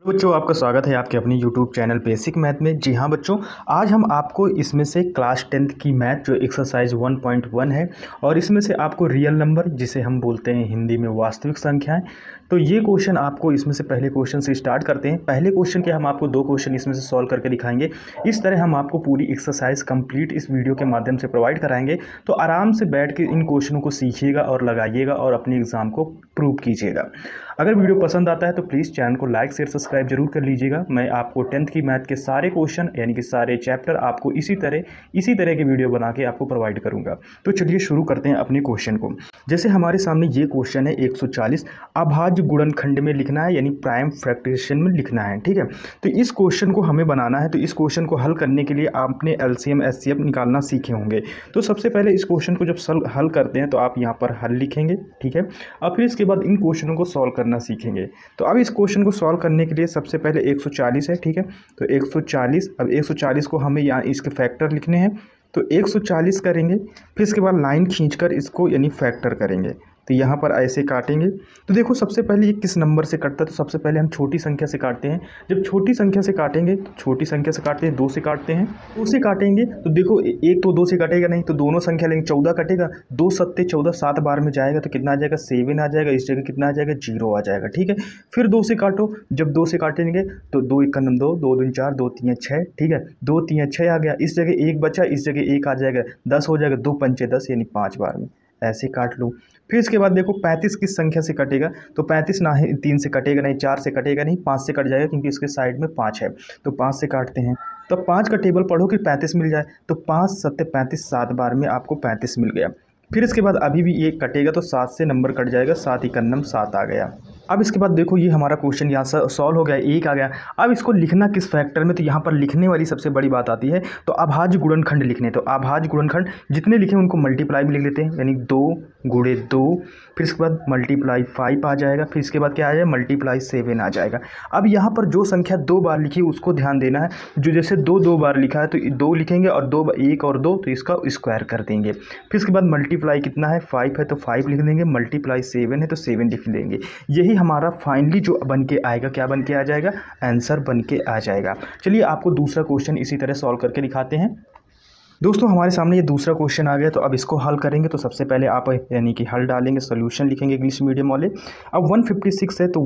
बच्चों, आपका स्वागत है आपके अपने YouTube चैनल बेसिक मैथ में। जी हाँ बच्चों, आज हम आपको इसमें से क्लास 10th की मैथ जो एक्सरसाइज 1.1 है और इसमें से आपको रियल नंबर जिसे हम बोलते हैं हिंदी में वास्तविक संख्याएं, तो ये क्वेश्चन आपको इसमें से पहले क्वेश्चन से स्टार्ट करते हैं। पहले क्वेश्चन के हम आपको 2 क्वेश्चन इसमें से सॉल्व करके दिखाएंगे। इस तरह हम आपको पूरी एक्सरसाइज कंप्लीट इस वीडियो के माध्यम से प्रोवाइड कराएंगे, तो आराम से बैठ के इन क्वेश्चनों को सीखिएगा और लगाइएगा और अपने एग्ज़ाम को प्रूव कीजिएगा। अगर वीडियो पसंद आता है तो प्लीज़ चैनल को लाइक शेयर सब्सक्राइब जरूर कर लीजिएगा। मैं आपको 10th की मैथ के सारे क्वेश्चन यानी कि सारे चैप्टर आपको इसी तरह के वीडियो बना के आपको प्रोवाइड करूंगा। तो चलिए शुरू करते हैं अपने क्वेश्चन को। जैसे हमारे सामने ये क्वेश्चन है 140 अभाज्य गुणनखंड में लिखना है, यानी प्राइम फ्रैक्शन में लिखना है। ठीक है, तो इस क्वेश्चन को हमें बनाना है। तो इस क्वेश्चन को हल करने के लिए आपने LCM SCF निकालना सीखे होंगे। तो सबसे पहले इस क्वेश्चन को जब हल करते हैं तो आप यहाँ पर हल लिखेंगे। ठीक है, और फिर इसके बाद इन क्वेश्चनों को सॉल्व करना सीखेंगे। तो अब इस क्वेश्चन को सॉल्व करने के लिए सबसे पहले 140 है। ठीक है, तो 140, अब 140 को हमें यहाँ इसके फैक्टर लिखने हैं। तो 140 करेंगे, फिर इसके बाद लाइन खींचकर इसको यानी फैक्टर करेंगे। तो यहाँ पर ऐसे काटेंगे। तो देखो सबसे पहले ये किस नंबर से कटता है, तो सबसे पहले हम छोटी संख्या से काटते हैं। जब छोटी संख्या से काटेंगे तो छोटी संख्या से काटते हैं, 2 से काटते हैं। 2 से काटेंगे तो देखो एक तो 2 से कटेगा नहीं, तो दोनों संख्या लेंगे, 14 कटेगा। 2 सत्ते 14, 7 बार में जाएगा तो कितना आ जाएगा, 7 आ जाएगा। इस जगह कितना आ जाएगा, 0 आ जाएगा। ठीक है, फिर 2 से काटो। जब 2 से काटेंगे तो 2 1 2, 2 2 4, 2 3 6। ठीक है, 2 3 6 आ गया। इस जगह 1 बचा, इस जगह 1 आ जाएगा, 10 हो जाएगा। 2 पंचे 10 यानी 5 बार में ऐसे काट लो। फिर इसके बाद देखो 35 किस संख्या से कटेगा, तो 35 ना ही 3 से कटेगा नहीं, 4 से कटेगा नहीं, 5 से कट जाएगा क्योंकि इसके साइड में 5 है। तो 5 से काटते हैं। तो 5 का टेबल पढ़ो कि 35 मिल जाए। तो 5 सत्ते 35, 7 बार में आपको 35 मिल गया। फिर इसके बाद अभी भी ये कटेगा तो 7 से नंबर कट जाएगा, 7 इकन्नम 7 आ गया। अब इसके बाद देखो ये हमारा क्वेश्चन यहाँ से सॉल्व हो गया, 1 आ गया। अब इसको लिखना किस फैक्टर में, तो यहाँ पर लिखने वाली सबसे बड़ी बात आती है। तो अभाज्य गुणनखंड लिखने, तो अभाज्य गुणनखंड जितने लिखे उनको मल्टीप्लाई भी लिख लेते हैं, यानी 2 गुणे 2। फिर इसके बाद मल्टीप्लाई 5 आ जाएगा। फिर इसके बाद क्या आ जाएगा, मल्टीप्लाई 7 आ जाएगा। अब यहाँ पर जो संख्या 2 बार लिखी उसको ध्यान देना है। जो जैसे 2 बार लिखा है तो 2 लिखेंगे और 2 1 और 2 तो इसका स्क्वायर कर देंगे। फिर इसके बाद मल्टीप्लाई कितना है, 5 है तो 5 लिख देंगे। मल्टीप्लाई 7 है तो 7 लिख देंगे। यही हमारा फाइनली जो बन के आएगा, क्या बन के आ जाएगा, आंसर बन के आ जाएगा। चलिए आपको दूसरा क्वेश्चन इसी तरह सॉल्व करके दिखाते हैं। दोस्तों हमारे सामने ये दूसरा क्वेश्चन आ गया, तो अब इसको हल करेंगे। तो सबसे पहले आप यानी कि हल डालेंगे, सोल्यूशन लिखेंगे इंग्लिश मीडियम वाले। अब 156 है तो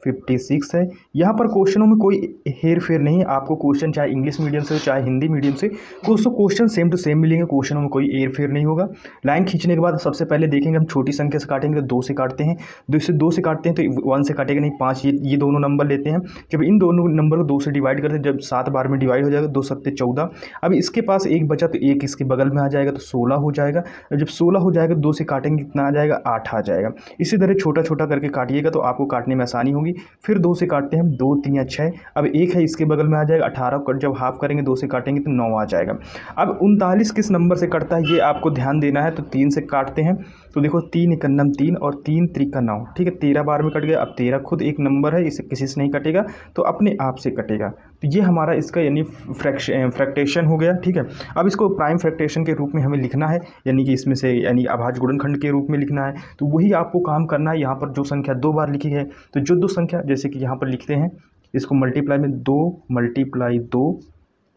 156 है। यहाँ पर क्वेश्चनों में कोई हेर फेर नहीं है। आपको क्वेश्चन चाहे इंग्लिश मीडियम से हो चाहे हिंदी मीडियम से, दोस्तों क्वेश्चन सेम टू सेम मिलेंगे, क्वेश्चनों में कोई हेर फेर नहीं होगा। लाइन खींचने के बाद सबसे पहले देखेंगे हम छोटी संख्या से काटेंगे तो 2 से काटते हैं। 2 से काटते हैं तो 1 से काटेगा नहीं, 5 ये दोनों नंबर लेते हैं। जब इन दोनों नंबर को 2 से डिवाइड करते हैं, जब 7 बार में डिवाइड हो जाएगा, 2 सत्ते 14। अब इसके पास 1 बचा तो 1 इसके बगल में आ जाएगा तो 16 हो जाएगा। जब 16 हो जाएगा 2 से काटेंगे कितना आ जाएगा, 8 आ जाएगा। इसी तरह छोटा छोटा करके काटिएगा तो आपको काटने में आसानी होगी। फिर 2 से काटते हैं हम, 2 3 6। अब 1 है इसके बगल में आ जाएगा 18 को जब हाफ करेंगे 2 से काटेंगे तो 9 आ जाएगा। अब 39 किस नंबर से कटता है ये आपको ध्यान देना है। तो 3 से काटते हैं। तो देखो 3 इकन्नम 3 और 3 त्रिका 9। ठीक है, 13 बार में कट गया। अब 13 खुद एक नंबर है, इसे किसी से नहीं कटेगा तो अपने आप से कटेगा। तो ये हमारा इसका यानी फ्रैक्टेशन हो गया। ठीक है, अब इसको प्राइम फ्रैक्टेशन के रूप में हमें लिखना है, यानी कि इसमें से यानी अभाज्य गुणनखंड के रूप में लिखना है। तो वही आपको काम करना है। यहाँ पर जो संख्या 2 बार लिखी है, तो जो 2 संख्या जैसे कि यहाँ पर लिखते हैं, इसको मल्टीप्लाई में 2 मल्टीप्लाई 2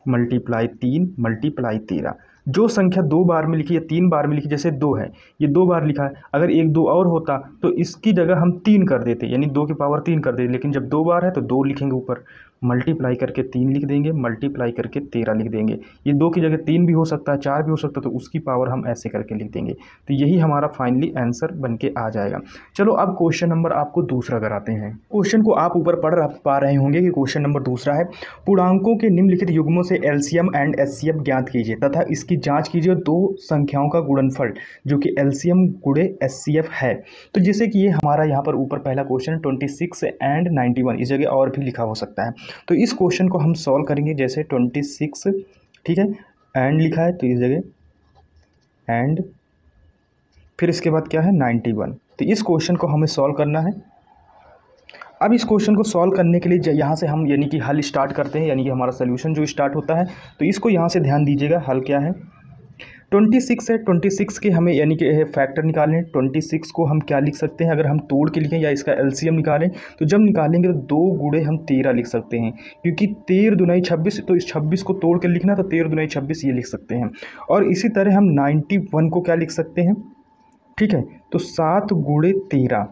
मल्टीप्लाई 3 मल्टीप्लाई 13। जो संख्या 2 बार में लिखी है, 3 बार में लिखी, जैसे 2 है ये 2 बार लिखा है, अगर 1 2 और होता तो इसकी जगह हम 3 कर देते, यानी 2 की पावर 3 कर देते। लेकिन जब 2 बार है तो 2 लिखेंगे ऊपर, मल्टीप्लाई करके 3 लिख देंगे, मल्टीप्लाई करके 13 लिख देंगे। ये 2 की जगह 3 भी हो सकता है, 4 भी हो सकता है, तो उसकी पावर हम ऐसे करके लिख देंगे। तो यही हमारा फाइनली आंसर बन के आ जाएगा। चलो अब क्वेश्चन नंबर आपको दूसरा कराते हैं। क्वेश्चन को आप ऊपर पढ़ पा रहे होंगे कि क्वेश्चन नंबर दूसरा है, पूर्णांकों के निम्नलिखित युग्मों से LCM एंड SCF ज्ञात कीजिए तथा इसकी जांच कीजिए 2 संख्याओं का गुणनफल जो कि LCM गुणे SCF है। तो जैसे कि ये हमारा यहाँ पर ऊपर पहला क्वेश्चन 26 एंड 91, इस जगह और भी लिखा हो सकता है। तो इस क्वेश्चन को हम सॉल्व करेंगे। जैसे 26, ठीक है, एंड लिखा है तो इस जगह एंड, फिर इसके बाद क्या है 91। तो इस क्वेश्चन को हमें सॉल्व करना है। अब इस क्वेश्चन को सॉल्व करने के लिए यहाँ से हम यानी कि हल स्टार्ट करते हैं, यानी कि हमारा सोल्यूशन जो स्टार्ट होता है। तो इसको यहाँ से ध्यान दीजिएगा, हल क्या है। 26 है, 26 के हमें यानी कि फैक्टर निकालने हैं। 26 को हम क्या लिख सकते हैं, अगर हम तोड़ के लिखें या इसका एलसीएम निकालें तो जब निकालेंगे तो 2 गुणे हम 13 लिख सकते हैं, क्योंकि 13 दूनाई 26, तो इस 26 को तोड़ के लिखना तो 13 दूनाई 26 ये लिख सकते हैं। और इसी तरह हम 91 को क्या लिख सकते हैं, ठीक है, तो 7 गुणे 13।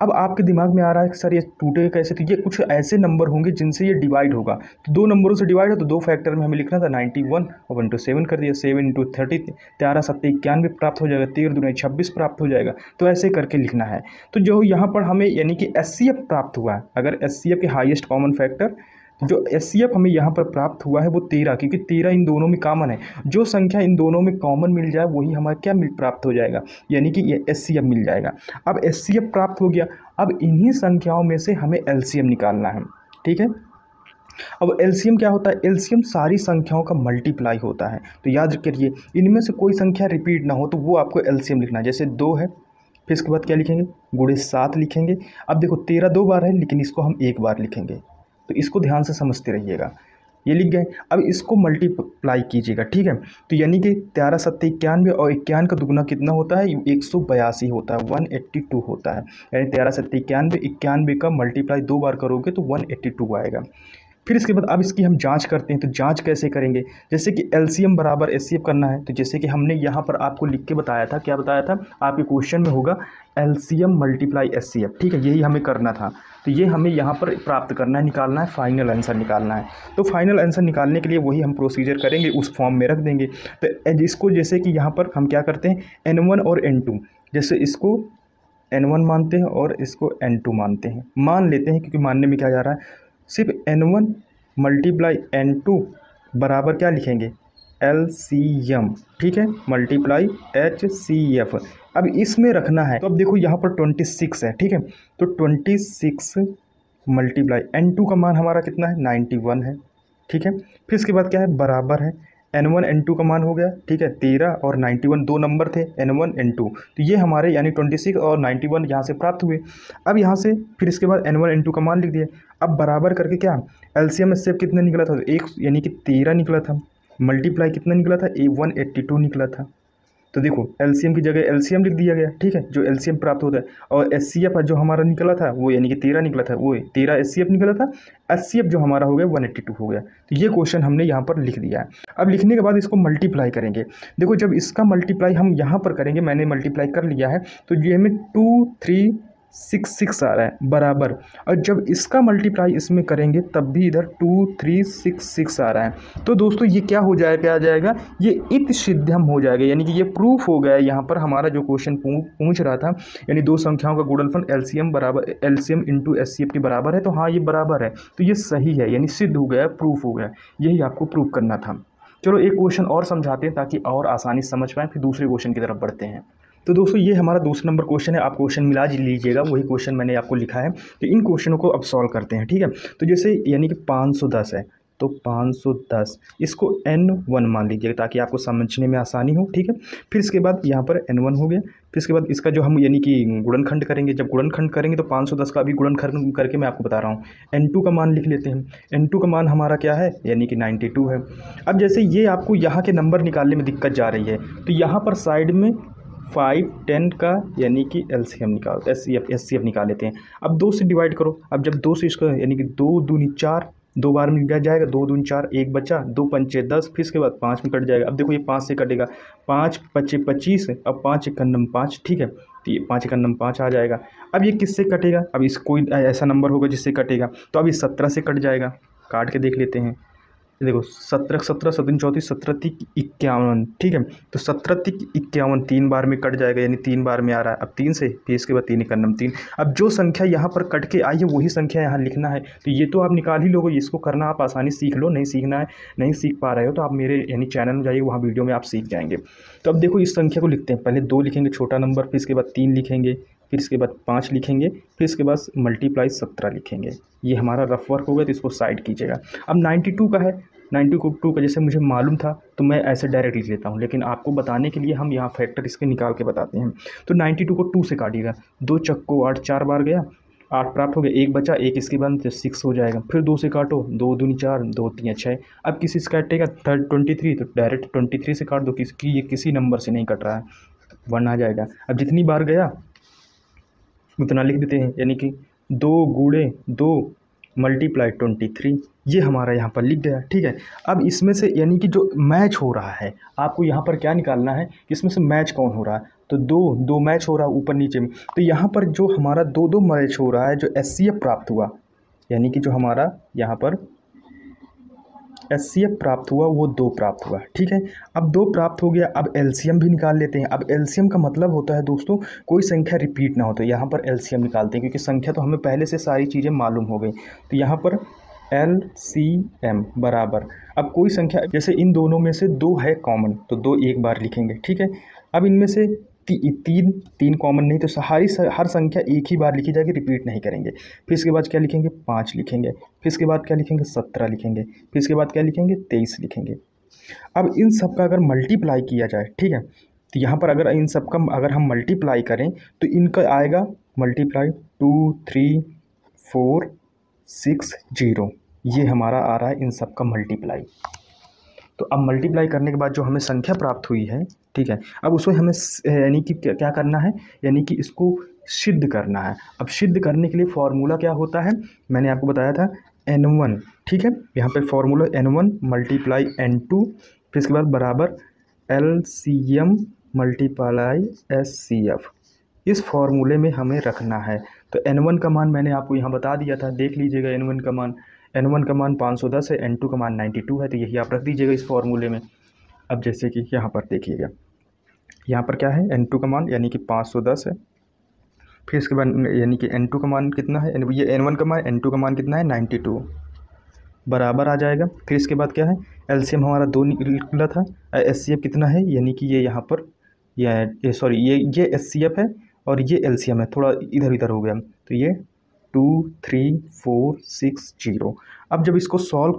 अब आपके दिमाग में आ रहा है कि सर ये टूटेगा कैसे, तो ये कुछ ऐसे नंबर होंगे जिनसे ये डिवाइड होगा। तो 2 नंबरों से डिवाइड है तो 2 फैक्टर में हमें लिखना था 91 और 1 to 7 कर दिया, 7 into 30, 13 7 91 प्राप्त हो जाएगा, 13 दूनी 26 प्राप्त हो जाएगा। तो ऐसे करके लिखना है। तो जो यहाँ पर हमें यानी कि एचसीएफ प्राप्त हुआ है, अगर एचसीएफ के हाईएस्ट कॉमन फैक्टर जो एचसीएफ हमें यहाँ पर प्राप्त हुआ है वो 13, क्योंकि 13 इन दोनों में कॉमन है। जो संख्या इन दोनों में कॉमन मिल जाए वही हमारा क्या प्राप्त हो जाएगा, यानी कि ये एचसीएफ मिल जाएगा। अब एचसीएफ प्राप्त हो गया, अब इन्हीं संख्याओं में से हमें एलसीएम निकालना है, ठीक है। अब एलसीएम क्या होता है, एलसीएम सारी संख्याओं का मल्टीप्लाई होता है। तो याद करिए इनमें से कोई संख्या रिपीट ना हो तो वो आपको एलसीएम लिखना है। जैसे 2 है, फिर इसके बाद क्या लिखेंगे, गुणे 7 लिखेंगे। अब देखो 13 2 बार है लेकिन इसको हम 1 बार लिखेंगे, तो इसको ध्यान से समझते रहिएगा। ये लिख गए, अब इसको मल्टीप्लाई कीजिएगा, ठीक है। तो यानी कि 13 7 91 और 91 का दुगुना कितना होता है, 182 होता है, 182 होता है। यानी 13 7 91, 91 का मल्टीप्लाई 2 बार करोगे तो 182 आएगा। फिर इसके बाद अब इसकी हम जांच करते हैं। तो जांच कैसे करेंगे, जैसे कि एलसीएम बराबर एचसीएफ करना है। तो जैसे कि हमने यहाँ पर आपको लिख के बताया था, क्या बताया था आपके क्वेश्चन में होगा एलसीएम मल्टीप्लाई एचसीएफ, ठीक है, यही हमें करना था। तो ये हमें यहाँ पर प्राप्त करना है, निकालना है, फाइनल आंसर निकालना है। तो फाइनल आंसर निकालने के लिए वही हम प्रोसीजर करेंगे, उस फॉर्म में रख देंगे। तो इसको जैसे कि यहाँ पर हम क्या करते हैं, N1 और N2, जैसे इसको N1 मानते हैं और इसको N2 मानते हैं, मान लेते हैं, क्योंकि मानने में क्या जा रहा है, सिर्फ N1 मल्टीप्लाई N2 बराबर क्या लिखेंगे, LCM, ठीक है, मल्टीप्लाई HCF। अब इसमें रखना है, तो अब देखो यहाँ पर 26 है, ठीक है, तो 26 मल्टीप्लाई N2 का मान हमारा कितना है, 91 है, ठीक है। फिर इसके बाद क्या है, बराबर है N1 N2 का मान हो गया, ठीक है, 13 और 91 दो नंबर थे, N1 N2, तो ये हमारे यानी 26 और 91 यहाँ से प्राप्त हुए। अब यहाँ से फिर इसके बाद N1 N2 का मान लिख दिए। अब बराबर करके क्या एलसीएम एचसीएफ कितना निकला था, तो 1 यानी कि 13 निकला था, मल्टीप्लाई कितना निकला था, 182 निकला था। तो देखो एलसीएम की जगह एलसीएम लिख दिया गया, ठीक है, जो एलसीएम प्राप्त होता है। और एचसीएफ जो हमारा निकला था वो यानी कि 13 निकला था, वो 13 एचसीएफ निकला था, एचसीएफ जो हमारा हो गया 182 हो गया। तो ये क्वेश्चन हमने यहाँ पर लिख दिया है। अब लिखने के बाद इसको मल्टीप्लाई करेंगे। देखो जब इसका मल्टीप्लाई हम यहाँ पर करेंगे, मैंने मल्टीप्लाई कर लिया है, तो ये हमें 2366 आ रहा है बराबर, और जब इसका मल्टीप्लाई इसमें करेंगे तब भी इधर 2366 आ रहा है। तो दोस्तों ये क्या हो जाएगा, क्या आ जाएगा, ये इत सिद्धम हो जाएगा, यानी कि ये प्रूफ हो गया यहाँ पर हमारा जो क्वेश्चन पूछ रहा था, यानी दो संख्याओं का गुणनफल एलसीएम बराबर एलसीएम इंटू एचसीएफ के बराबर है। तो हाँ ये बराबर है, तो ये सही है, यानी सिद्ध हो गया, प्रूफ हो गया, यही आपको प्रूफ करना था। चलो एक क्वेश्चन और समझाते हैं ताकि और आसानी से समझ पाएँ, फिर दूसरे क्वेश्चन की तरफ बढ़ते हैं। तो दोस्तों ये हमारा दूसरा नंबर क्वेश्चन है, आप क्वेश्चन मिला लीजिएगा, वही क्वेश्चन मैंने आपको लिखा है। तो इन क्वेश्चनों को अब सॉल्व करते हैं, ठीक है। तो जैसे यानी कि 510 है, तो 510 इसको N1 मान लीजिएगा ताकि आपको समझने में आसानी हो, ठीक है। फिर इसके बाद यहाँ पर N1 हो गया, फिर इसके बाद इसका जो हम यानी कि गुणनखंड करेंगे, जब गुणनखंड करेंगे तो 510 का अभी गुणनखंड करके मैं आपको बता रहा हूँ। N2 का मान लिख लेते हैं। N2 का मान हमारा क्या है, यानी कि 92 है। अब जैसे ये आपको यहाँ के नंबर निकालने में दिक्कत जा रही है, तो यहाँ पर साइड में 5 10 का यानी कि एलसीएम निकाल एचसीएफ निकाल लेते हैं। अब 2 से डिवाइड करो, अब जब 2 से इसको यानी कि 2 दूनी 4, 2 बार में जाएगा, 2 दूनी 4, 1 बचा, 2 पंचे 10, फिर इसके बाद 5 में कट जाएगा। अब देखो ये 5 से कटेगा, 5 पचे 25, अब 5 एकन्नम 5, ठीक है, तो ये 5 एकन्नम 5 आ जाएगा। अब ये किससे कटेगा, अब इस कोई ऐसा नंबर होगा जिससे कटेगा, तो अब ये 17 से कट जाएगा, काट के देख लेते हैं। देखो 17 17 17 34 17 3 51, ठीक है, तो 17 3 51 3 बार में कट जाएगा, यानी 3 बार में आ रहा है। अब 3 से फिर इसके बाद 3 एकन्नम 3। अब जो संख्या यहाँ पर कट के आई है वही संख्या यहाँ लिखना है। तो ये तो आप निकाल ही लोगे, इसको करना आप आसानी सीख लो, नहीं सीखना है, नहीं सीख पा रहे हो तो आप मेरे यानी चैनल में जाइए, वहाँ वीडियो में आप सीख जाएंगे। तो अब देखो इस संख्या को लिखते हैं, पहले 2 लिखेंगे छोटा नंबर, फिर इसके बाद 3 लिखेंगे, फिर इसके बाद 5 लिखेंगे, फिर इसके बाद मल्टीप्लाई 17 लिखेंगे। ये हमारा रफ वर्क हो गया, तो इसको साइड कीजिएगा। अब 92 का है, 92 का जैसे मुझे मालूम था तो मैं ऐसे डायरेक्ट लिख लेता हूँ, लेकिन आपको बताने के लिए हम यहाँ फैक्टर इसके निकाल के बताते हैं। तो 92 को 2 से काटिएगा, 2 चक्को 8, 4 बार गया, 8 प्राप्त हो गया, एक बचा, एक इसके बाद तो 6 हो जाएगा। फिर 2 से काटो, 2 दूनी 4, 2 तीन 6। अब किसी से काटेगा 23, तो डायरेक्ट 23 से काट दो, ये किसी नंबर से नहीं कट रहा है, 1 आ जाएगा। अब जितनी बार गया उतना लिख देते हैं, यानी कि 2 गुणे 2 मल्टीप्लाई 23, ये हमारा यहाँ पर लिख गया। ठीक है, अब इसमें से यानी कि जो मैच हो रहा है आपको यहाँ पर क्या निकालना है कि इसमें से मैच कौन हो रहा है, तो दो मैच हो रहा है ऊपर नीचे में। तो यहाँ पर जो हमारा दो मैच हो रहा है, जो एचसीएफ प्राप्त हुआ, यानी कि जो हमारा यहाँ पर एचसीएफ प्राप्त हुआ वो 2 प्राप्त हुआ। ठीक है, अब 2 प्राप्त हो गया, अब एलसीएम भी निकाल लेते हैं। अब एलसीएम का मतलब होता है दोस्तों कोई संख्या रिपीट ना हो, तो यहाँ पर एलसीएम निकालते हैं, क्योंकि संख्या तो हमें पहले से सारी चीज़ें मालूम हो गई। तो यहाँ पर एलसीएम बराबर, अब कोई संख्या जैसे इन दोनों में से 2 है कॉमन, तो 2 एक बार लिखेंगे। ठीक है, अब इनमें से तीन कॉमन नहीं, तो हर संख्या एक ही बार लिखी जाएगी, रिपीट नहीं करेंगे। फिर इसके बाद क्या लिखेंगे, 5 लिखेंगे। फिर इसके बाद क्या लिखेंगे, 17 लिखेंगे। फिर इसके बाद क्या लिखेंगे, 23 लिखेंगे। अब इन सब का अगर मल्टीप्लाई किया जाए, ठीक है, तो यहाँ पर अगर इन सब का अगर हम मल्टीप्लाई करें तो इनका आएगा मल्टीप्लाई 2 3 4 6 0, ये हमारा आ रहा है इन सब का मल्टीप्लाई। तो अब मल्टीप्लाई करने के बाद जो हमें संख्या प्राप्त हुई है, ठीक है, अब उसमें हमें यानी कि क्या करना है, यानी कि इसको सिद्ध करना है। अब सिद्ध करने के लिए फॉर्मूला क्या होता है, मैंने आपको बताया था n1। ठीक है, यहाँ पे फॉर्मूला n1 मल्टीप्लाई n2, फिर इसके बाद बराबर LCM मल्टीप्लाई SCF, इस फॉर्मूले में हमें रखना है। तो n1 का मान मैंने आपको यहाँ बता दिया था, देख लीजिएगा। n1 का मान 510 है, n2 का मान 92 है, तो यही आप रख दीजिएगा इस फॉर्मूले में। अब जैसे कि यहाँ पर देखिएगा, यहाँ पर क्या है, n2 का मान यानी कि 510 है। फिर इसके बाद यानी कि n2 का मान कितना है, ये n1 का मान, n2 का मान कितना है 92, बराबर आ जाएगा। फिर इसके बाद क्या है, एलसीएम हमारा 2 निकला था, एचसीएफ कितना है, यानी कि ये यहाँ पर ये सॉरी ये एचसीएफ है और ये एलसीएम है, थोड़ा इधर इधर हो गया, तो ये 2 3 4 6 0। अब जब इसको सॉल्व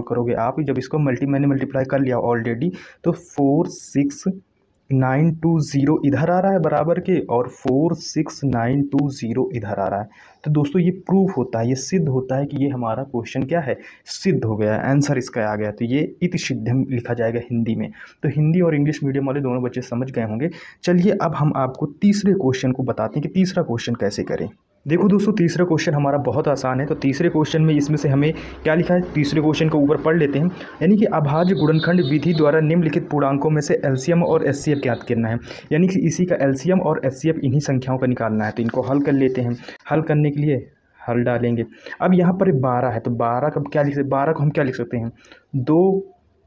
करोगे आप, जब इसको मैंने मल्टीप्लाई कर लिया ऑलरेडी, तो 46920 इधर आ रहा है बराबर के, और 46920 इधर आ रहा है। तो दोस्तों ये प्रूफ होता है, ये सिद्ध होता है कि ये हमारा क्वेश्चन क्या है, सिद्ध हो गया, आंसर इसका आ गया। तो ये इति सिद्धम लिखा जाएगा हिंदी में। तो हिंदी और इंग्लिश मीडियम वाले दोनों बच्चे समझ गए होंगे। चलिए अब हम आपको तीसरे क्वेश्चन को बताते हैं कि तीसरा क्वेश्चन कैसे करें। देखो दोस्तों, तीसरा क्वेश्चन हमारा बहुत आसान है। तो तीसरे क्वेश्चन में इसमें से हमें क्या लिखा है, तीसरे क्वेश्चन को ऊपर पढ़ लेते हैं। यानी कि अभाज्य गुणनखंड विधि द्वारा निम्नलिखित पूर्णांकों में से एलसीएम और एचसीएफ ज्ञात करना है। यानी कि इसी का एलसीएम और एचसीएफ इन्हीं संख्याओं का निकालना है। तो इनको हल कर लेते हैं। हल करने के लिए हल डालेंगे। अब यहाँ पर 12 है, तो 12 का क्या लिख सकते, 12 को हम क्या लिख सकते हैं, 2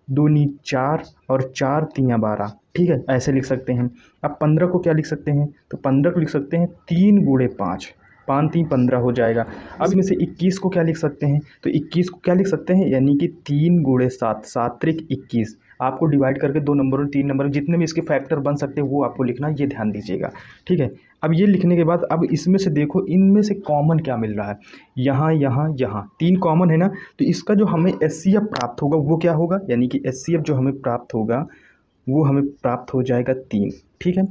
दूनी 4 और 4 तियाँ 12। ठीक है, ऐसे लिख सकते हैं। अब 15 को क्या लिख सकते हैं, तो 15 को लिख सकते हैं 3 गुणे 5, 5 3 15 हो जाएगा। अब इसमें से 21 को क्या लिख सकते हैं, तो 21 को क्या लिख सकते हैं, यानी कि 3 गुणे 7, 7 त्रिक 21। आपको डिवाइड करके 2 नंबरों 3 नंबर जितने भी इसके फैक्टर बन सकते हैं वो आपको लिखना, ये ध्यान दीजिएगा। ठीक है, अब ये लिखने के बाद अब इसमें से देखो, इनमें से कॉमन क्या मिल रहा है, यहाँ यहाँ यहाँ 3 कॉमन है ना, तो इसका जो हमें एचसीएफ प्राप्त होगा वो क्या होगा, यानी कि एचसीएफ जो हमें प्राप्त होगा वो हमें प्राप्त हो जाएगा 3। ठीक है,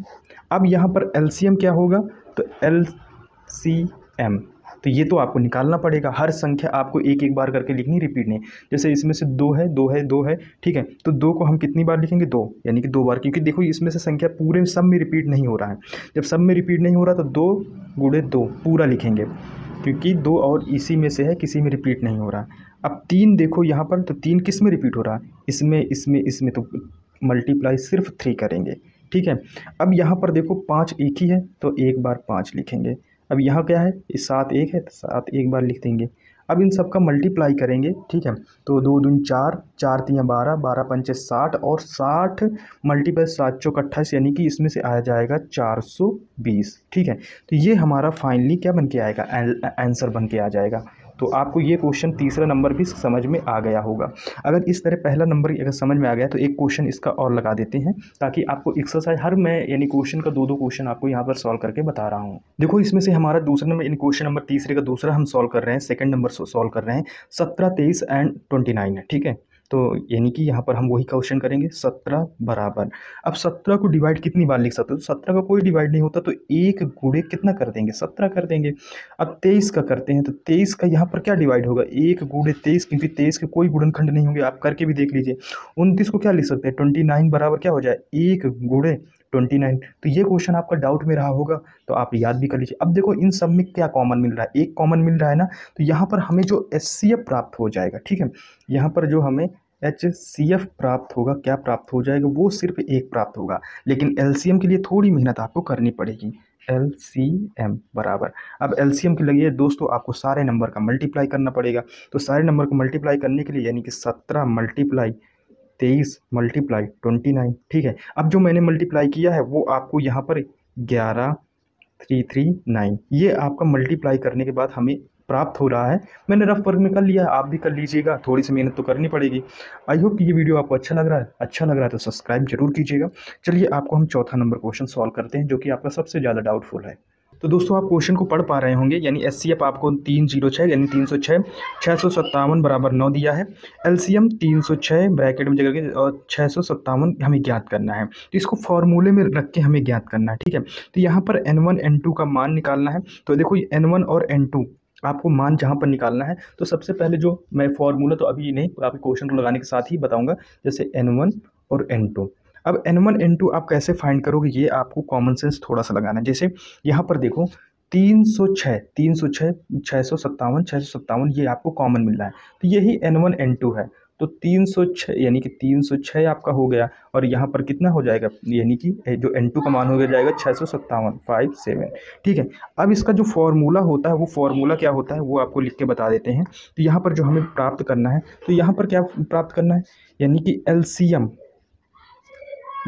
अब यहाँ पर एलसीएम क्या होगा, तो LCM, तो ये तो आपको निकालना पड़ेगा। हर संख्या आपको एक एक बार करके लिखनी, रिपीट नहीं। जैसे इसमें से 2 है 2 है 2 है, ठीक है, तो 2 को हम कितनी बार लिखेंगे, 2, यानी कि 2 बार, क्योंकि देखो इसमें से संख्या पूरे सब में रिपीट नहीं हो रहा है। जब सब में रिपीट नहीं हो रहा तो 2 गुणे 2 पूरा लिखेंगे, क्योंकि 2 और इसी में से है, किसी में रिपीट नहीं हो रहा। अब 3 देखो यहाँ पर, तो 3 किस में रिपीट हो रहा है, इसमें तो मल्टीप्लाई सिर्फ 3 करेंगे। ठीक है, अब यहाँ पर देखो 5 एक ही है, तो एक बार 5 लिखेंगे। अब यहाँ क्या है, 7 एक है, तो 7 एक बार लिख देंगे। अब इन सब का मल्टीप्लाई करेंगे। ठीक है, तो 2 दूनी 4, 4 तियाँ 12, 12 पंचे 60, और 60 मल्टीप्लाई 7 चौक 28, यानी कि इसमें से आ जाएगा 420। ठीक है, तो ये हमारा फाइनली क्या बन के आएगा, आंसर बन के आ जाएगा। तो आपको ये क्वेश्चन तीसरा नंबर भी समझ में आ गया होगा। अगर इस तरह पहला नंबर अगर समझ में आ गया तो एक क्वेश्चन इसका और लगा देते हैं, ताकि आपको एक्सरसाइज हर मैं यानी क्वेश्चन का 2-2 क्वेश्चन आपको यहाँ पर सॉल्व करके बता रहा हूँ। देखो इसमें से हमारा दूसरा नंबर, यानी क्वेश्चन नंबर तीसरे का दूसरा हम सॉल्व कर रहे हैं, सेकंड नंबर सॉल्व कर रहे हैं। 17 23 एंड 29 है। ठीक है, तो यानी कि यहाँ पर हम वही क्वेश्चन करेंगे 17 बराबर। अब 17 को डिवाइड कितनी बार लिख सकते हो, तो 17 का कोई डिवाइड नहीं होता, तो एक गुणे कितना कर देंगे, 17 कर देंगे। अब 23 का करते हैं, तो 23 का यहाँ पर क्या डिवाइड होगा, एक गुणे 23, क्योंकि 23 के कोई गुणनखंड नहीं होंगे, आप करके भी देख लीजिए। 29 को क्या लिख सकते हैं, 29 बराबर क्या हो जाए, एक गुणे 29। तो ये क्वेश्चन आपका डाउट में रहा होगा, तो आप याद भी कर लीजिए। अब देखो इन सब में क्या कॉमन मिल रहा है, एक कॉमन मिल रहा है ना, तो यहाँ पर हमें जो HCF प्राप्त हो जाएगा, ठीक है, यहाँ पर जो हमें HCF प्राप्त होगा, क्या प्राप्त हो जाएगा, वो सिर्फ एक प्राप्त होगा। लेकिन LCM के लिए थोड़ी मेहनत आपको करनी पड़ेगी। LCM बराबर, अब LCM के लिए दोस्तों आपको सारे नंबर का मल्टीप्लाई करना पड़ेगा। तो सारे नंबर को मल्टीप्लाई करने के लिए यानी कि 17 मल्टीप्लाई 23 मल्टीप्लाई 29, ठीक है। अब जो मैंने मल्टीप्लाई किया है वो आपको यहाँ पर 11339, ये आपका मल्टीप्लाई करने के बाद हमें प्राप्त हो रहा है। मैंने रफ वर्क में कर लिया है, आप भी कर लीजिएगा, थोड़ी सी मेहनत तो करनी पड़ेगी। आई होप कि ये वीडियो आपको अच्छा लग रहा है, अच्छा लग रहा है तो सब्सक्राइब जरूर कीजिएगा। चलिए आपको हम चौथा नंबर क्वेश्चन सॉल्व करते हैं, जो कि आपका सबसे ज़्यादा डाउटफुल है। तो दोस्तों आप क्वेश्चन को पढ़ पा रहे होंगे, यानी HCF आपको 306 यानी 306 657 बराबर 9 दिया है। LCM 306 ब्रैकेट में जगह के और 657 हमें ज्ञात करना है, तो इसको फॉर्मूले में रख के हमें ज्ञात करना है, ठीक है। तो यहाँ पर N1 N2 का मान निकालना है। तो देखो ये N1 और N2 आपको मान जहाँ पर निकालना है, तो सबसे पहले जो मैं फॉर्मूला तो अभी नहीं, आपके क्वेश्चन को लगाने के साथ ही बताऊँगा, जैसे N1 और N2। अब N1 N2 आप कैसे फाइंड करोगे, ये आपको कॉमन सेंस थोड़ा सा लगाना है। जैसे यहाँ पर देखो 306 306 657 ये आपको कॉमन मिल रहा है, तो यही N1 N2 है। तो 306 यानी कि 306 आपका हो गया, और यहाँ पर कितना हो जाएगा, यानी कि जो N2 का मान हो जाएगा 657 57, ठीक है। अब इसका जो फॉर्मूला होता है, वो फॉर्मूला क्या होता है वो आपको लिख के बता देते हैं। तो यहाँ पर जो हमें प्राप्त करना है, तो यहाँ पर क्या प्राप्त करना है, यानी कि LCM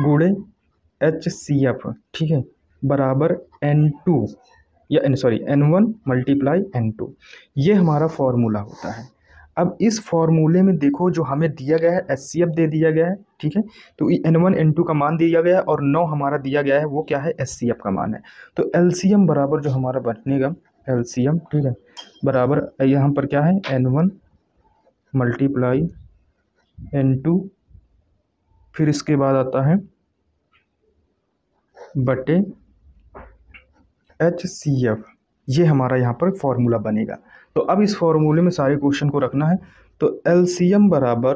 गुणे HCF, ठीक है, बराबर N2 या N1 मल्टीप्लाई N2, ये हमारा फॉर्मूला होता है। अब इस फॉर्मूले में देखो जो हमें दिया गया है HCF दे दिया गया है, ठीक है, तो N1 N2 का मान दिया गया है, और 9 हमारा दिया गया है, वो क्या है, HCF का मान है। तो LCM बराबर जो हमारा बनेगा LCM, ठीक है, बराबर यहाँ पर क्या है, N1 मल्टीप्लाई N2, फिर इसके बाद आता है बटे HCF, ये हमारा यहाँ पर फॉर्मूला बनेगा। तो अब इस फॉर्मूले में सारे क्वेश्चन को रखना है। तो LCM बराबर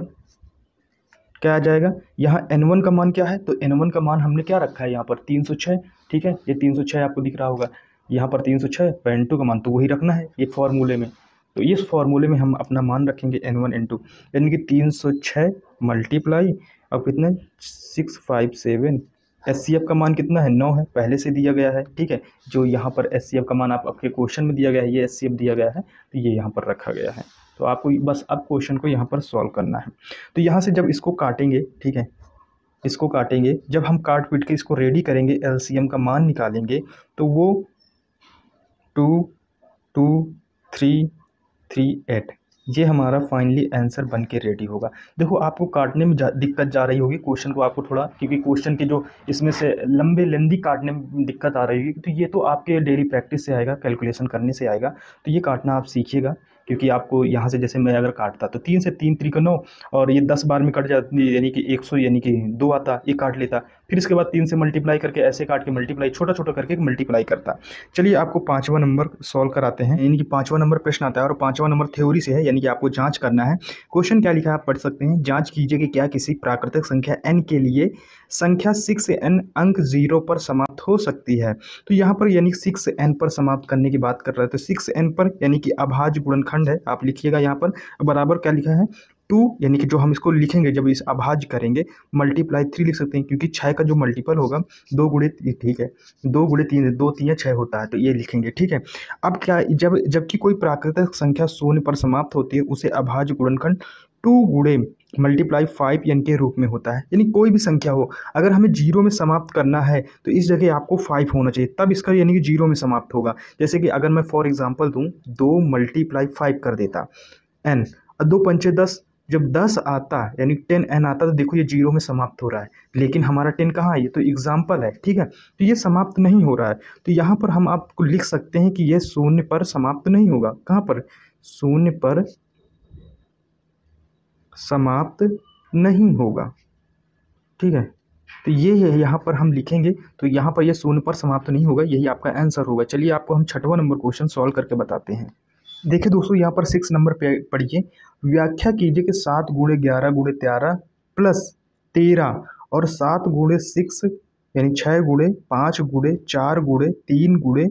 क्या आ जाएगा, यहाँ N1 का मान क्या है, तो N1 का मान हमने क्या रखा है यहाँ पर 306, ठीक है, ये 306 आपको दिख रहा होगा, यहाँ पर 306, N2 का मान तो वही रखना है ये फॉर्मूले में। तो इस फॉर्मूले में हम अपना मान रखेंगे N1 N2, यानी कि 306 मल्टीप्लाई अब कितने 657, HCF का मान कितना है, 9 है, पहले से दिया गया है, ठीक है। जो यहाँ पर HCF का मान आपके क्वेश्चन में दिया गया है, ये HCF दिया गया है, तो ये यहाँ पर रखा गया है। तो आपको बस अब क्वेश्चन को यहाँ पर सॉल्व करना है। तो यहाँ से जब इसको काटेंगे, ठीक है, इसको काटेंगे, जब हम काट पीट के इसको रेडी करेंगे, LCM का मान निकालेंगे, तो वो 22338, ये हमारा फाइनली आंसर बन के रेडी होगा। देखो आपको काटने में दिक्कत जा रही होगी क्वेश्चन को, आपको थोड़ा, क्योंकि क्वेश्चन के जो इसमें से लंबे लेंदी काटने में दिक्कत आ रही होगी, तो ये तो आपके डेली प्रैक्टिस से आएगा, कैलकुलेशन करने से आएगा, तो ये काटना आप सीखिएगा। क्योंकि आपको यहाँ से जैसे मैं अगर काटता तो 3 से 3 3 9, और ये 10 बार में कट जाती, यानी कि 100 यानी कि 2 आता, ये काट लेता, फिर इसके बाद 3 से मल्टीप्लाई करके ऐसे काट के मल्टीप्लाई छोटा छोटा करके मल्टीप्लाई करता। चलिए आपको 5वां नंबर सॉल्व कराते हैं, यानी कि 5वां नंबर प्रश्न आता है, और 5वां नंबर थ्योरी से है, यानी कि आपको जांच करना है। क्वेश्चन क्या लिखा है आप पढ़ सकते हैं, जांच कीजिए कि क्या किसी प्राकृतिक संख्या n के लिए संख्या 6n अंक 0 पर समाप्त हो सकती है। तो यहाँ पर यानी 6n पर समाप्त करने की बात कर रहे हैं, तो 6n पर यानी कि अभाज्य गुणनखंड है, आप लिखिएगा यहाँ पर बराबर क्या लिखा है 2, यानी कि जो हम इसको लिखेंगे जब इस अभाज्य करेंगे मल्टीप्लाई 3 लिख सकते हैं, क्योंकि 6 का जो मल्टीपल होगा 2 गुणे, ठीक है, 2 गुणे 3 2 3 6 होता है, तो ये लिखेंगे, ठीक है। अब क्या, जबकि कोई प्राकृतिक संख्या 0 पर समाप्त होती है, उसे अभाज्य गुणनखंड 2 गुणे मल्टीप्लाई 5n के रूप में होता है। यानी कोई भी संख्या हो, अगर हमें 0 में समाप्त करना है तो इस जगह आपको 5 होना चाहिए, तब इसका यानी कि 0 में समाप्त होगा। जैसे कि अगर मैं फॉर एग्जांपल दूं 2 मल्टीप्लाई 5 कर देता n, 2 पंचे 10, जब 10 आता यानी 10n आता, तो देखो ये 0 में समाप्त हो रहा है, लेकिन हमारा 10 कहाँ है, ये तो एग्जाम्पल है, ठीक है, तो ये समाप्त नहीं हो रहा है। तो यहाँ पर हम आपको लिख सकते हैं कि ये 0 पर समाप्त नहीं होगा, कहाँ पर, 0 पर समाप्त नहीं होगा। ठीक है, तो ये है, यहाँ पर हम लिखेंगे तो यहाँ पर ये शून्य पर समाप्त नहीं होगा, यही आपका आंसर होगा। चलिए आपको हम 6वां नंबर क्वेश्चन सॉल्व करके बताते हैं। देखिए दोस्तों, यहाँ पर 6 नंबर पे पढ़िए। व्याख्या कीजिए कि 7 गुणे 11 गुणे 13 प्लस 13 और 7 गुणे 6 यानी 6 गुणे 5 गुणे 4 गुणे 3 गुणे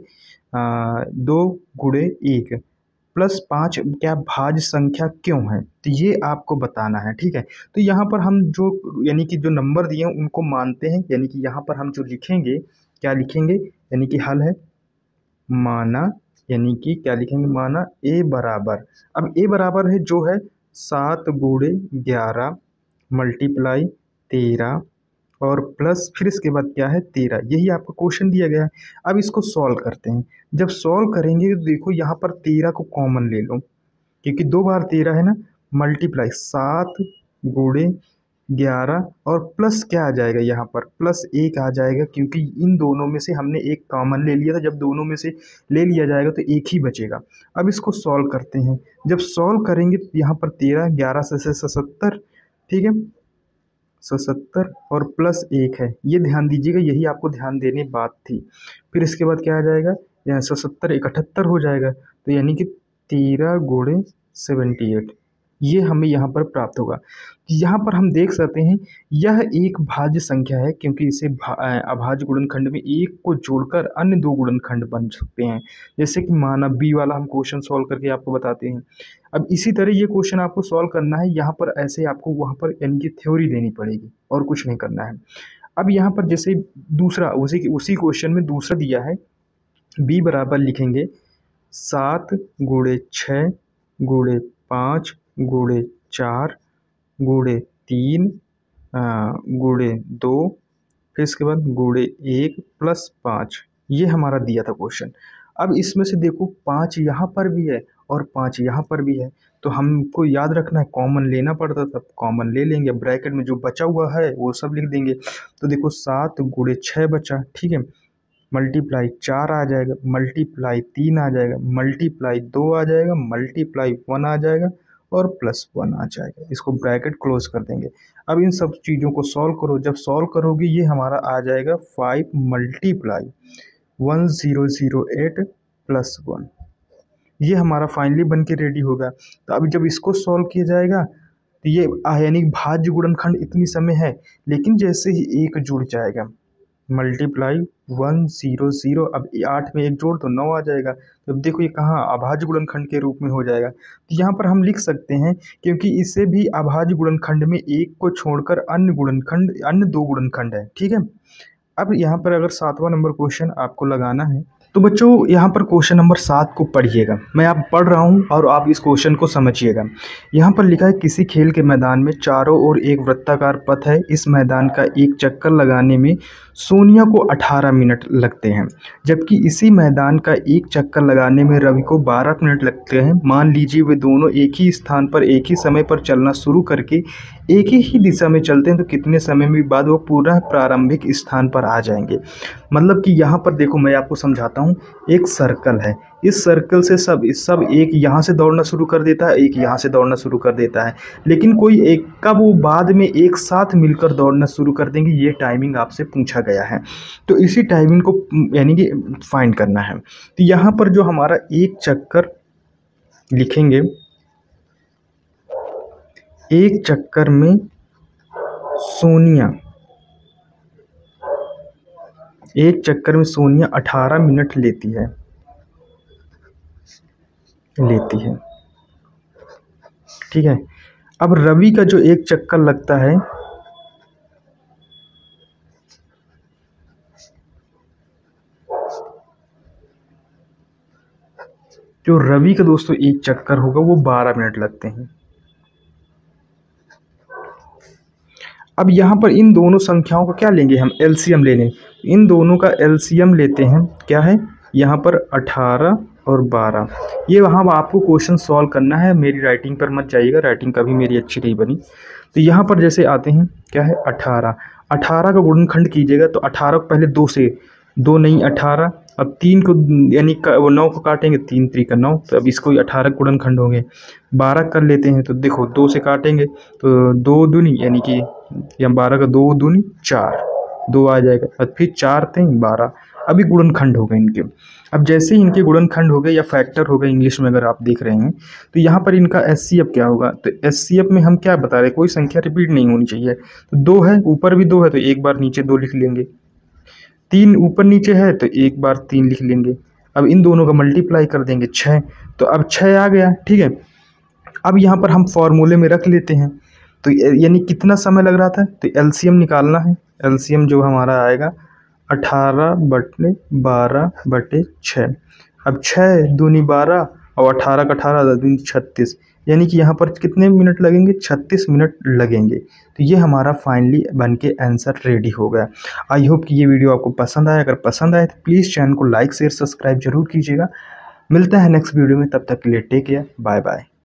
2 गुणे 1 प्लस 5 क्या भाज्य संख्या क्यों है, तो ये आपको बताना है। ठीक है, तो यहाँ पर हम जो यानी कि जो नंबर दिए हैं उनको मानते हैं, यानी कि यहाँ पर हम जो लिखेंगे क्या लिखेंगे, यानी कि हल है माना, यानी कि क्या लिखेंगे माना ए बराबर। अब ए बराबर है जो है 7 गुणे 11 मल्टीप्लाई 13 और प्लस फिर इसके बाद क्या है 13, यही आपको क्वेश्चन दिया गया है। अब इसको सॉल्व करते हैं। जब सॉल्व करेंगे तो देखो यहाँ पर 13 को कॉमन ले लो, क्योंकि 2 बार 13 है ना, मल्टीप्लाई 7 गुणे 11 और प्लस क्या आ जाएगा, यहाँ पर प्लस 1 आ जाएगा, क्योंकि इन दोनों में से हमने एक कॉमन ले लिया था। जब दोनों में से ले लिया जाएगा तो एक ही बचेगा। अब इसको सॉल्व करते हैं। जब सॉल्व करेंगे तो यहाँ पर 13 11 से 77, ठीक है 77 और प्लस 1 है, ये ध्यान दीजिएगा, यही आपको ध्यान देने बात थी। फिर इसके बाद क्या आ जाएगा, यहाँ 77 71 हो जाएगा, तो यानी कि 13 गुणे 78 ये हमें यहाँ पर प्राप्त होगा। यहाँ पर हम देख सकते हैं यह एक भाज्य संख्या है, क्योंकि इसे अभाज्य गुणनखंड में एक को जोड़कर अन्य 2 गुणनखंड बन सकते हैं। जैसे कि माना बी वाला हम क्वेश्चन सॉल्व करके आपको बताते हैं। अब इसी तरह ये क्वेश्चन आपको सॉल्व करना है, यहाँ पर ऐसे आपको वहाँ पर यानी कि थ्योरी देनी पड़ेगी और कुछ नहीं करना है। अब यहाँ पर जैसे दूसरा उसी क्वेश्चन में दूसरा दिया है, बी बराबर लिखेंगे 7 गुणे 6 गुणे 5 गुणे 4 गुणे 3 गुणे 2 फिर इसके बाद गुणे 1 प्लस 5, ये हमारा दिया था क्वेश्चन। अब इसमें से देखो 5 यहाँ पर भी है और 5 यहाँ पर भी है, तो हमको याद रखना है कॉमन लेना पड़ता था, कॉमन ले लेंगे। ब्रैकेट में जो बचा हुआ है वो सब लिख देंगे। तो देखो 7 गुणे 6 बचा, ठीक है, मल्टीप्लाई 4 आ जाएगा, मल्टीप्लाई 3 आ जाएगा, मल्टीप्लाई 2 आ जाएगा, मल्टीप्लाई 1 आ जाएगा और प्लस 1 आ जाएगा। इसको ब्रैकेट क्लोज कर देंगे। अब इन सब चीज़ों को सॉल्व करो। जब सॉल्व करोगे ये हमारा आ जाएगा 5 मल्टीप्लाई 1008 प्लस 1, ये हमारा फाइनली बन के रेडी होगा। तो अब जब इसको सॉल्व किया जाएगा तो ये यानी भाज्य गुणनखंड इतनी समय है, लेकिन जैसे ही एक जुड़ जाएगा मल्टीप्लाई 100, अब 8 में 1 जोड़ तो 9 आ जाएगा। तो अब देखो ये कहाँ अभाज्य गुणनखंड के रूप में हो जाएगा। तो यहाँ पर हम लिख सकते हैं, क्योंकि इसे भी अभाज्य गुणनखंड में एक को छोड़कर अन्य 2 गुणनखंड है। ठीक है, अब यहाँ पर अगर 7वां नंबर क्वेश्चन आपको लगाना है तो बच्चों यहाँ पर क्वेश्चन नंबर 7 को पढ़िएगा। मैं आप पढ़ रहा हूँ और आप इस क्वेश्चन को समझिएगा। यहाँ पर लिखा है किसी खेल के मैदान में चारों ओर एक वृत्ताकार पथ है। इस मैदान का एक चक्कर लगाने में सोनिया को 18 मिनट लगते हैं, जबकि इसी मैदान का एक चक्कर लगाने में रवि को 12 मिनट लगते हैं। मान लीजिए वे दोनों एक ही स्थान पर एक ही समय पर चलना शुरू करके एक ही दिशा में चलते हैं, तो कितने समय में बाद वो पूरा प्रारंभिक स्थान पर आ जाएंगे। मतलब कि यहाँ पर देखो मैं आपको समझाता हूँ, एक सर्कल है, इस सर्कल से सब एक यहाँ से दौड़ना शुरू कर देता है, एक यहाँ से दौड़ना शुरू कर देता है, लेकिन कोई एक कब वो बाद में एक साथ मिलकर दौड़ना शुरू कर देंगे, ये टाइमिंग आपसे पूछा गया है। तो इसी टाइमिंग को यानी कि फाइंड करना है। तो यहाँ पर जो हमारा एक चक्कर लिखेंगे, एक चक्कर में सोनिया 18 मिनट लेती है। ठीक है, अब रवि का जो एक चक्कर लगता है, जो रवि का दोस्तों एक चक्कर होगा वो 12 मिनट लगते हैं। अब यहाँ पर इन दोनों संख्याओं का क्या लेंगे हम, एलसीएम लेने। इन दोनों का एलसीएम लेते हैं, क्या है यहाँ पर 18 और 12। ये वहाँ आपको क्वेश्चन सॉल्व करना है, मेरी राइटिंग पर मत जाइएगा, राइटिंग कभी मेरी अच्छी नहीं बनी। तो यहाँ पर जैसे आते हैं क्या है 18 का गुणनखंड कीजिएगा, तो 18 को पहले 2 से 2 नहीं 18 अब 3 को यानी वो 9 को काटेंगे, 3 3 का 9, तो अब इसको 18 गुणनखंड होंगे। 12 कर लेते हैं, तो देखो 2 से काटेंगे तो 2 दूनी यानी कि या 12 का 2 दूनी 4, 2 आ जाएगा और फिर 4 थे 12। अभी गुणनखंड हो गए इनके। अब जैसे ही इनके गुणनखंड हो गए या फैक्टर हो गए इंग्लिश में अगर आप देख रहे हैं, तो यहाँ पर इनका एचसीएफ क्या होगा। तो एचसीएफ में हम क्या बता रहे हैं, कोई संख्या रिपीट नहीं होनी चाहिए। तो 2 है, ऊपर भी 2 है तो एक बार नीचे 2 लिख लेंगे। 3 ऊपर नीचे है तो एक बार 3 लिख लेंगे। अब इन दोनों का मल्टीप्लाई कर देंगे 6, तो अब 6 आ गया। ठीक है, अब यहाँ पर हम फॉर्मूले में रख लेते हैं। तो यानी कितना समय लग रहा था, तो एलसीएम निकालना है। एलसीएम जो हमारा आएगा 18/12/6। अब 6 दूनी 12 और 18 का 18 दूनी 36, यानी कि यहाँ पर कितने मिनट लगेंगे, 36 मिनट लगेंगे। तो ये हमारा फाइनली बन के आंसर रेडी हो गया। आई होप कि ये वीडियो आपको पसंद आया। अगर पसंद आए तो प्लीज़ चैनल को लाइक शेयर सब्सक्राइब जरूर कीजिएगा। मिलता है नेक्स्ट वीडियो में, तब तक के लिए टेक केयर, बाय बाय।